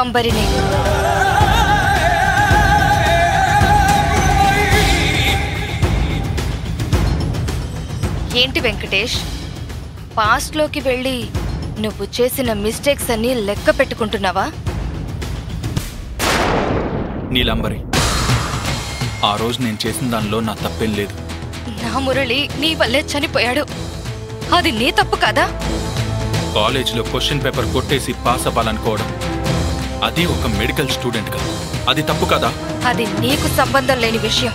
నీలాంబరిని. ఏంటి వెంకటేష్, పాస్ట్లోకి వెళ్ళి నువ్వు చేసిన మిస్టేక్స్ అన్ని లెక్క పెట్టుకుంటున్నావా? నీలాంబరి, ఆ రోజు నేను చేసిన దానిలో నా తప్పేం లేదు. నా మురళి నీ వల్లే చనిపోయాడు, అది నీ తప్పు కదా? కాలేజీలో క్వశ్చన్ పేపర్ కొట్టేసి పాస్ అవ్వాలనుకోవడం, అది ఒక మెడికల్ స్టూడెంట్గా, అది తప్పు కదా? అది నీకు సంబంధం లేని విషయం.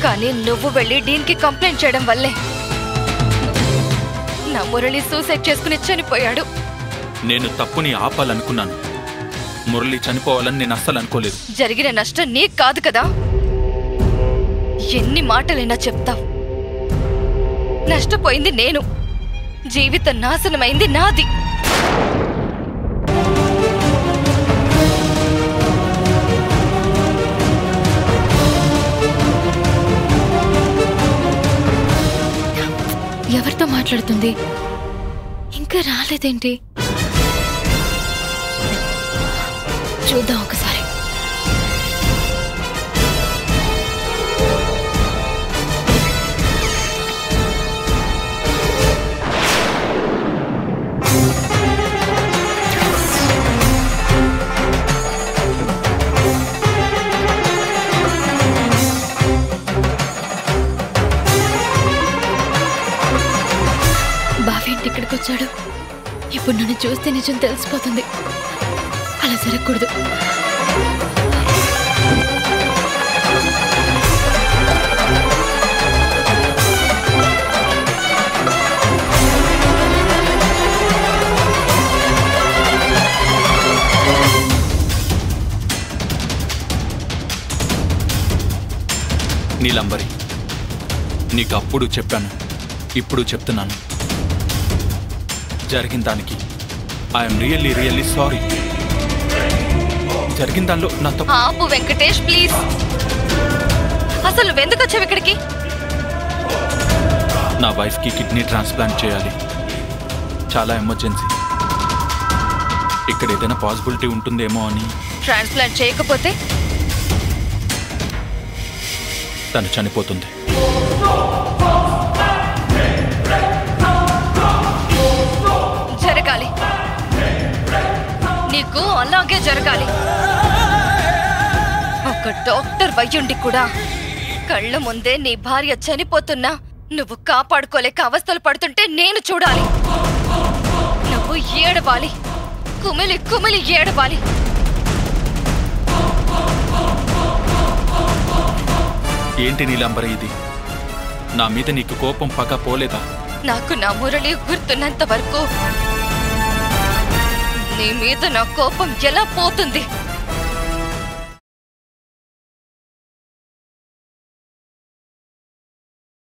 కానీ నువ్వు వెళ్ళి డీన్కి కంప్లైంట్ చేయడం వల్లే నా మురళి సూసైడ్ చేసుకుని చనిపోయాడు. నేను తప్పుని ఆపాలనుకున్నాను, మురళి చనిపోవాలని నేను అస్సలు అనుకోలేదు. జరిగిన నష్టం నీకు కాదు కదా? ఎన్ని మాటలైనా చెప్తావు. నష్టపోయింది నేను, జీవితం నాశనమైంది నాది. ఎవరితో మాట్లాడుతుంది? ఇంకా రాలేదేంటి? చూద్దాం ఒకసారి. బావేంటి ఇక్కడికి వచ్చాడు? ఇప్పుడు నన్ను చూస్తే నిజం తెలిసిపోతుంది. అలా జరగకూడదు. నీలాంబరి, నీకు అప్పుడు చెప్పాను, ఇప్పుడు చెప్తున్నాను, జరిగిన దానికి ఐఎమ్ రియల్లీ సారీ. జరిగిన దానిలో నా తప్పు. ఆపు వెంకటేష్ ప్లీజ్. అసలు నువ్వెందుకు వచ్చావు ఇక్కడికి? నా వైఫ్కి కిడ్నీ ట్రాన్స్ప్లాంట్ చేయాలి, చాలా ఎమర్జెన్సీ. ఇక్కడ ఏదైనా పాసిబిలిటీ ఉంటుందేమో అని. ట్రాన్స్ప్లాంట్ చేయకపోతే తను చనిపోతుంది. జరగాలి, నీకు అలాగే జరగాలి. ఒక డాక్టర్ వయ్యుండి కూడా కళ్ళ ముందే నీ భార్య చనిపోతున్నా నువ్వు కాపాడుకోలేక అవస్థలు పడుతుంటే నేను చూడాలి. నువ్వు ఏడవాలి, కుమిలి కుమిలి ఏడవాలి. ఏంటి నీలాంబరి ఇది? నా మీద నీకు కోపం పగ పోలేదా? నాకు నా మురళి గుర్తున్నంత వరకు నీ మీద నా కోపం ఎలా పోతుంది?